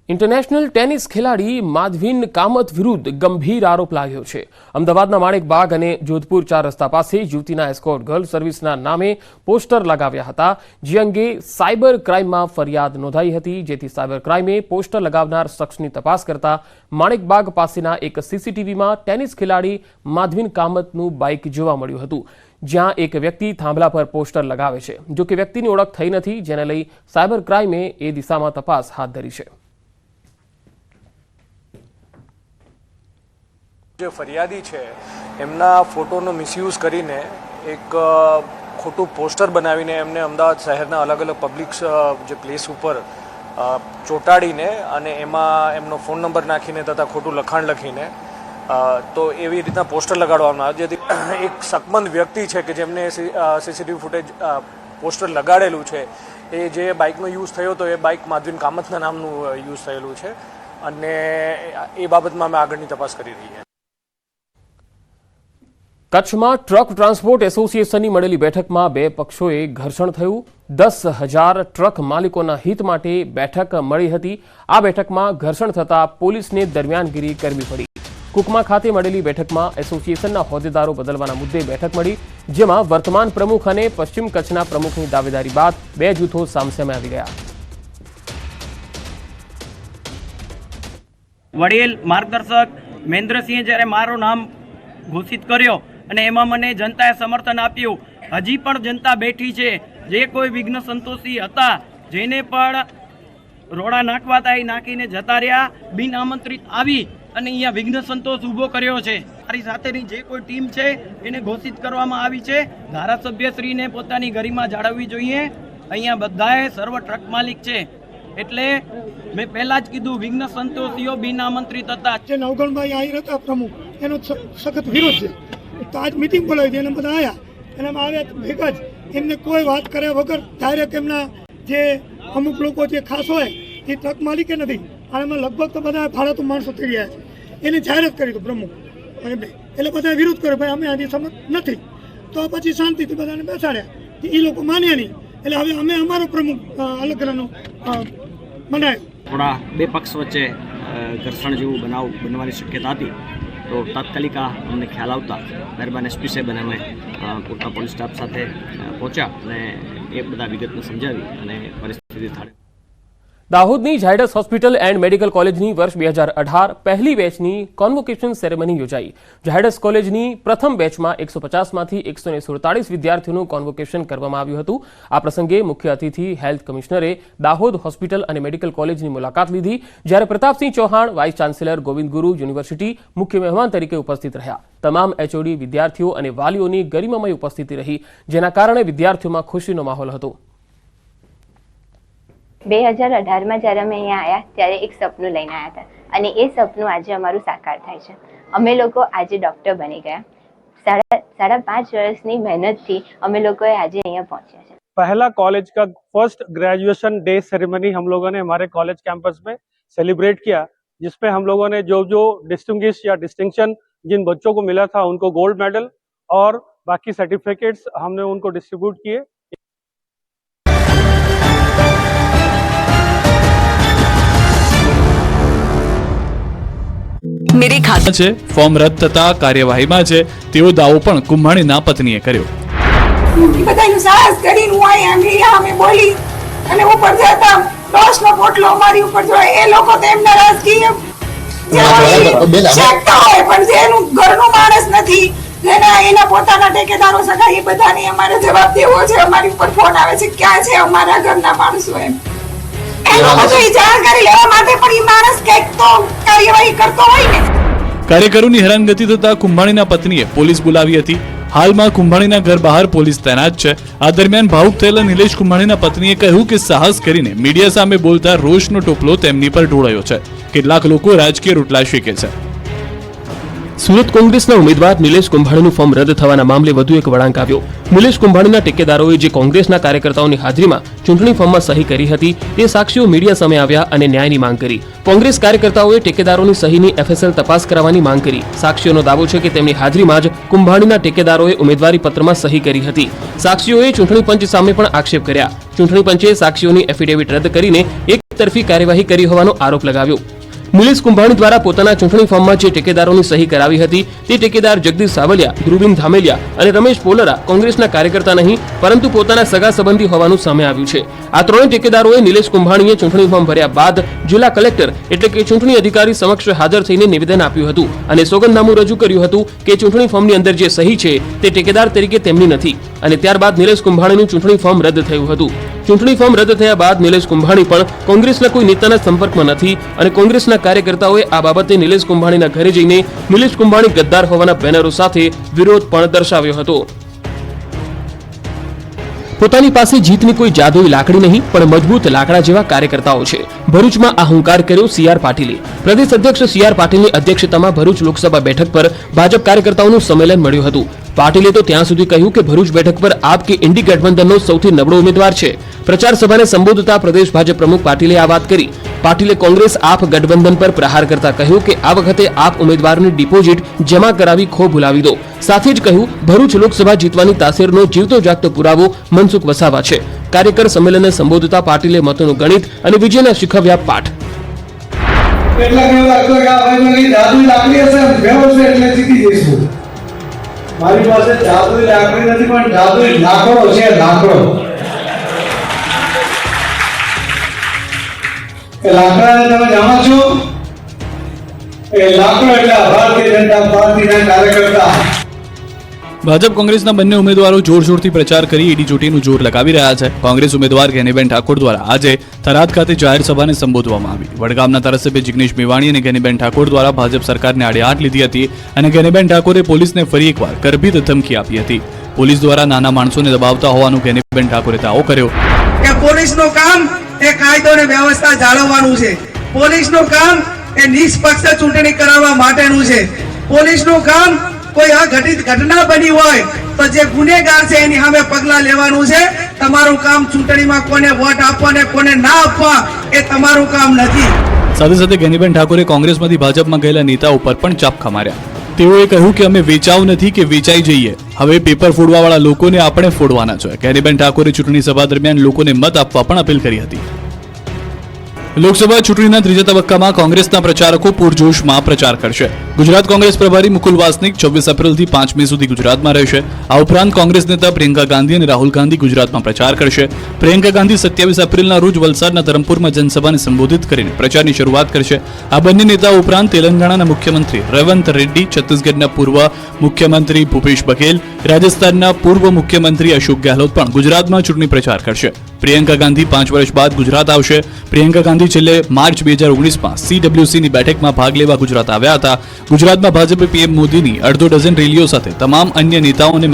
International tennis ખેલાડી માધવીન કામત વિરુદ્ધ ગંભીર આરોપ લાગ્યો છે। અમદાવાદના માણેકબાગ અને જોધપુર 4 રસ્તા પાસે યુવતીના એસ્કોર્ટ ગર્લ સર્વિસના નામે પોસ્ટર લગાવ્યા હતા, જે અંગે સાયબર ક્રાઇમમાં ફરિયાદ નોંધાઈ હતી, જેથી સાયબર ક્રાઇમે પોસ્ટર લગાવનાર શખ્સની તપાસ કરતા માણેકબાગ પાસેના એક સીસીટીવીમાં ટેનિસ ખેલાડી માધવીન કામતનું બાઇક જોવા મળ્યું હતું, જ્યાં એક વ્યક્તિ થાંભલા પર પોસ્ટર લગાવે છે। જો કે વ્યક્તિની ઓળખ થઈ નથી, જેને લઈ સાયબર ક્રાઇમે એ દિશામાં તપાસ હાથ ધરી છે। જે ફરિયાદી છે એમના ફોટોનો મિસયુઝ કરીને એક ખોટું પોસ્ટર બનાવીને એમને અમદાવાદ શહેરના અલગ અલગ પબ્લિક જે પ્લેસ ઉપર ચોંટાડીને અને એમાં એમનો ફોન નંબર નાખીને તથા ખોટું લખાણ લખીને તો એવી રીતના પોસ્ટર લગાડવામાં આવે, જેથી એક શકમંદ વ્યક્તિ છે કે જેમને સીસીટીવી ફૂટેજ પોસ્ટર લગાડેલું છે, એ જે બાઇકનો યુઝ થયો હતો એ બાઇક માધવીન કામતના નામનું યુઝ થયેલું છે અને એ બાબતમાં અમે આગળની તપાસ કરી રહી છીએ। કચ્છમાં ટ્રક ટ્રાન્સપોર્ટ એસોસિએશનની મળેલી બેઠકમાં બે પક્ષોએ ઘર્ષણ થયું। 10,000 ટ્રક માલિકોના હિત માટે બેઠક મળી હતી। આ બેઠકમાં ઘર્ષણ થતા પોલીસને દરમિયાનગીરી કરવી પડી। કુકમા ખાતે મળેલી બેઠકમાં એસોસિએશનના હોદ્દેદારો બદલવાના મુદ્દે બેઠક મળી, જેમાં વર્તમાન પ્રમુખ અને પશ્ચિમ કચ્છના પ્રમુખની દાવેદારી બાદ બે જૂથો સામસામે આવી ગયા। વડીલ માર્ગદર્શક મહેન્દ્રસિંહે જ્યારે મારું નામ ઘોષિત કર્યો અને એમાં મને જનતાએ સમર્થન આપ્યું, હજી પણ જનતા બેઠી છે। જે કોઈ વિઘ્ન સંતોષી હતા, જેને પણ રોડા નાખવા હતા એ નાખીને જતા રહ્યા, બિન આમંત્રિત આવી અને અહીંયા વિઘ્ન સંતોષ ઊભો કર્યો છે। મારી સાથેની જે કોઈ ટીમ છે એને ઘોષિત કરવામાં આવી છે। ધારાસભ્યશ્રીને પોતાની ગરિમા જાળવવી જોઈએ। અહીંયા બધાએ સર્વ ટ્રક માલિક છે, એટલે મેં પહેલા જ કીધું વિઘ્ન સંતોષીઓ બિન આમંત્રિત હતા। જે નવગણભાઈ આહિર હતા પ્રમુખ, એનો સખત વિરોધ છે। તો આજ મિટિંગ બોલાવી હતી, એને બધા આવ્યા, એનામાં આવ્યા ભેગા જ એમને કોઈ વાત કર્યા વગર ડાયરેક્ટ એમના જે અમુક લોકો જે ખાસ હોય એ ટ્રક માલિકે નથી, અને એમાં લગભગ તો બધા ભાડાતું માણસો થઈ રહ્યા છે, એને જાહેરાત કરી હતું પ્રમુખ એમને, એટલે બધા વિરોધ કર્યો, ભાઈ અમે આથી સમજ નથી। તો પછી શાંતિથી બધાને બેસાડ્યા, એ લોકો માન્યા નહીં, એટલે હવે અમે અમારો પ્રમુખ અલગરાનો બનાવ્યો। થોડા બે પક્ષ વચ્ચે ઘર્ષણ જેવું બનાવ બનવાની શક્યતા હતી, તો તાત્કાલિક અમને ખ્યાલ આવતા મહેરબાન એસપી સાહેબ અને અમે પૂરતા પોલીસ સ્ટાફ સાથે પહોંચ્યા અને એ બધા વિગતને સમજાવી અને પરિસ્થિતિ થાળે। દાહોદની ઝાયડસ હોસ્પિટલ એન્ડ મેડિકલ કોલેજની વર્ષ 2018 પહેલી બેચની કોન્વોકેશન સેરેમની યોજાઈ। ઝાયડસ કોલેજની પ્રથમ બેચમાં 150માંથી 147 વિદ્યાર્થીઓનું કોન્વોકેશન કરવામાં આવ્યું હતું। આ પ્રસંગે મુખ્ય અતિથિ હેલ્થ કમિશનરે દાહોદ હોસ્પિટલ અને મેડિકલ કોલેજની મુલાકાત લીધી, જ્યારે પ્રતાપસિંહ ચૌહાણ, વાઇસ ચાન્સેલર ગોવિંદ ગુરુ યુનિવર્સિટી મુખ્ય મહેમાન તરીકે ઉપસ્થિત રહ્યા। તમામ એચઓડી, વિદ્યાર્થીઓ અને વાલીઓની ગરિમામય ઉપસ્થિતિ રહી, જેના કારણે વિદ્યાર્થીઓમાં ખુશીનો માહોલ હતો। 2018માં જ્યારે અમે અહીંયા આવ્યા ત્યારે એક સપનું લઈને આવ્યા હતા, અને એ સપનું આજે અમારું સાકાર થાય છે। અમે લોકો આજે ડૉક્ટર બની ગયા। સાડા 5 વર્ષની મહેનતથી અમે લોકોએ આજે અહીંયા પહોંચ્યા છે। पहला कॉलेज का फर्स्ट ग्रेजुएशन डे सेरेमनी हम लोगों ने हमारे कॉलेज कैंपस में सेलिब्रेट किया, जिसमें हम लोगों ने जो डिस्टिंग्विश या डिस्टिंक्शन जिन बच्चों को मिला था उनको गोल्ड मेडल और बाकी सर्टिफिकेट्स हमने उनको डिस्ट्रीब्यूट किए। मेरे खाते છે ફોર્મ રદ થતા કાર્યવાહીમાં છે તેવો દાવો પણ કુંભાણીના પત્નીએ કર્યો। બધાનું સાહસ કરીને હું અહીંયા અમે બોલી અને ઉપર જતા રોષનો પોટલો અમારી ઉપર જો એ લોકો તો એમના રાજકીય શકતા હોય, પણ જેનું ઘરનું માણસ નથી, જેના એના પોતાના ઠેકેદારો સગા, એ બધાને અમારે જવાબ દેવો છે। અમારી ઉપર ફોન આવે છે, ક્યાં છે અમારા ઘરના માણસો, એમ એનો બધું જાણકારી લેવા માટે પણ એ માણસ કંઈક તો કાર્યવાહી કરતો હોય ને। કાર્યકરોની હેરાનગતિ થતા કુંભાણીના પત્નીએ પોલીસ બોલાવી હતી। હાલમાં કુંભાણીના ઘર બહાર પોલીસ તૈનાત છે। આ દરમિયાન ભાવુક થયેલા નિલેશ કુંભાણીના પત્નીએ કહ્યું કે સાહસ કરીને મીડિયા સામે બોલતા રોષનો ટોપલો તેમની પર ઢોળાયો છે। કેટલાક લોકો રાજકીય રોટલા શેકે છે। સુરત કોંગ્રેસના ઉમેદવાર નિલેશ કુંભાણીનું ફોર્મ રદ થવાના મામલે વધુ એક વળાંક આવ્યો। નિલેશ કુંભાણીના ટેકેદારોએ જે કોંગ્રેસના કાર્યકર્તાઓની હાજરીમાં ચૂંટણી ફોર્મમાં સહી કરી હતી, તે સાક્ષીઓ મીડિયા સામે આવ્યા અને ન્યાયની માંગ કરી। કોંગ્રેસ કાર્યકર્તાઓએ ટેકેદારોની સહીની એફએસએલ તપાસ કરાવવાની માંગ કરી। સાક્ષીઓનો દાવો છે કે તેમની હાજરીમાં જ કુંભાણીના ટેકેદારોએ ઉમેદવારી પત્રમાં સહી કરી હતી। સાક્ષીઓએ ચૂંટણી પંચ સામે પણ આક્ષેપ કર્યા। ચૂંટણી પંચે સાક્ષીઓની એફિડેવિટ રદ કરીને એક એકતરફી કાર્યવાહી કરી હોવાનો આરોપ લગાવ્યો. નિલેશ કુંભાણી દ્વારા પોતાના ચૂંટણી ફોર્મમાં જે ટેકેદારોની સહી કરાવી હતી તે ટેકેદાર જગદીશ સાવલિયા, ધ્રુવીન ધામેલિયા અને રમેશ પોલરા કોંગ્રેસના કાર્યકર્તા નહીં પરંતુ પોતાના સગા સંબંધી હોવાનું સામે આવ્યું છે. આ ત્રણેય ટેકેદારોએ નિલેશ કુંભાણીએ ચૂંટણી ફોર્મ ભર્યા બાદ જિલ્લા કલેક્ટર એટલે કે ચૂંટણી અધિકારી સમક્ષ હાજર થઈને નિવેદન આપ્યું હતું અને સોગંદનામું રજૂ કર્યું હતું કે ચૂંટણી ફોર્મની અંદર જે સહી છે તે ટેકેદાર તરીકે તેમની નથી અને ત્યારબાદ નિલેશ કુંભાણીનું ચૂંટણી ફોર્મ રદ થયું હતું. ચૂંટણી ફોર્મ રદ થયા બાદ નિલેશ કુંભાણી પણ કોંગ્રેસના કોઈ નેતાના સંપર્કમાં નથી અને કોંગ્રેસના કાર્યકર્તાઓએ આ બાબતે નિલેશ કુંભાણીના ઘરે જઈને નિલેશ કુંભાણી ગદ્દાર હોવાના બેનરો સાથે વિરોધ પણ દર્શાવ્યો હતો. પોતાની પાસે જીતની કોઈ જાદુઈ લાકડી નહીં પણ મજબૂત લાકડા જેવા કાર્યકર્તાઓ છે. ભરૂચમાં આ હુંકાર કર્યો સીઆર પાટીલે. પ્રદેશ અધ્યક્ષ સીઆર પાટીલની અધ્યક્ષતામાં ભરૂચ લોકસભા બેઠક પર ભાજપ કાર્યકર્તાઓનું સંમેલન મળ્યું હતું. પાટીલે તો ત્યાં સુધી કહ્યું કે ભરૂચ બેઠક પર આપ કે ઇન્ડી ગઠબંધનનો સૌથી નબળો ઉમેદવાર છે. પ્રચાર સભાને સંબોધતા પ્રદેશ ભાજપ પ્રમુખ પાટીલે આ વાત કરી. પાટીલે કોંગ્રેસ આપ ગઠબંધન પર પ્રહાર કરતા કહ્યું કે આ વખતે આપ ઉમેદવારની ડિપોઝિટ જમા કરાવી ખો ભૂલાવી દો. સાથે જ કહ્યું ભરૂચ લોકસભા જીતવાની તાસીરનો જીવતો જાગતો પુરાવો મનસુખ વસાવા છે. કાર્યકર સંમેલનને સંબોધતા પાટીલે મતોનું ગણિત અને વિજયના શીખવ્યા પાઠ. મારી પાસે જાદુઈ લાકડી નથી પણ જાદુઈ લાકડો છે. લાકડો એ લાકડાને તમે જાણો છો? એ લાકડો એટલે ભારતીય જનતા પાર્ટીના કાર્યકર્તા. ભાજપ કોંગ્રેસના બંને ઉમેદવારો જોરશોરથી પ્રચાર કરી ઈડી ચોટીનું જોર લગાવી રહ્યા છે. કોંગ્રેસ ઉમેદવાર ગેનીબેન ઠાકોર દ્વારા આજે થરાદ ખાતે જાહેર સભાને સંબોધવામાં આવી. વડગામના ધારાસભ્ય જિગ્નેશ મેવાણી અને ગેનીબેન ઠાકોર દ્વારા ભાજપ સરકારને આડેહાથ લીધી હતી અને ગેનીબેન ઠાકોરે પોલીસને ફરી એકવાર ગર્ભિત ધમકી આપી હતી. પોલીસ દ્વારા નાના માણસોને દબાવતા હોવાનું ગેનીબેન ઠાકોરે દાવો કર્યો કે પોલીસનું કામ એ કાયદો અને વ્યવસ્થા જાળવવાનું છે. પોલીસનું કામ એ નિષ્પક્ષ ચૂંટણી કરાવવા માટેનું છે. પોલીસનું કામ કોઈ અઘટિત ઘટના બની હોય તો જે ગુનેગાર છે એની સામે પગલાં લેવાનું છે. તમારું કામ ચૂંટણીમાં કોને વોટ આપવા અને કોને ના આપવા એ તમારું કામ નથી. સાથે સાથે ગેનીબેન ઠાકોરે કોંગ્રેસમાંથી ભાજપમાં ગયેલા નેતા ઉપર પણ ચાપખા માર્યા. તેઓએ કહ્યું કે અમે વેચાવ નથી કે વેચાઈ જઈએ. હવે પેપર ફોડવાવાળા લોકોને આપણે ફોડવાના છે. ગેનીબેન ઠાકોરે ચૂંટણી સભા દરમિયાન લોકોને મત આપવા પણ અપીલ કરી હતી. લોકસભા ચૂંટણીના ત્રીજા તબક્કામાં કોંગ્રેસના પ્રચારકો પૂરજોશમાં પ્રચાર કરશે. ગુજરાત કોંગ્રેસ પ્રભારી મુકુલ વાસનિક 24 એપ્રિલથી 5 મે સુધી ગુજરાતમાં રહેશે. આ ઉપરાંત કોંગ્રેસ નેતા પ્રિયંકા ગાંધી અને રાહુલ ગાંધી ગુજરાતમાં પ્રચાર કરશે. પ્રિયંકા ગાંધી 27 એપ્રિલના રોજ વલસાડના ધરમપુરમાં જનસભાને સંબોધિત કરીને પ્રચારની શરૂઆત કરશે. આ બંને નેતાઓ ઉપરાંત તેલંગાણાના મુખ્યમંત્રી રેવંત રેડ્ડી, છત્તીસગઢના પૂર્વ મુખ્યમંત્રી ભૂપેશ બઘેલ, રાજસ્થાનના પૂર્વ મુખ્યમંત્રી અશોક ગેહલોત પણ ગુજરાતમાં ચૂંટણી પ્રચાર કરશે. પ્રિયંકા ગાંધી 5 વર્ષ બાદ ગુજરાત આવશે. પ્રિયંકા ગાંધી છેલ્લે માર્ચ 2019માં CWCની બેઠકમાં ભાગ લેવા ગુજરાત આવ્યા હતા. ગુજરાતમાં ભાજપે PM મોદીની અડધો ડઝન રેલીઓ સાથે તમામ અન્ય નેતાઓને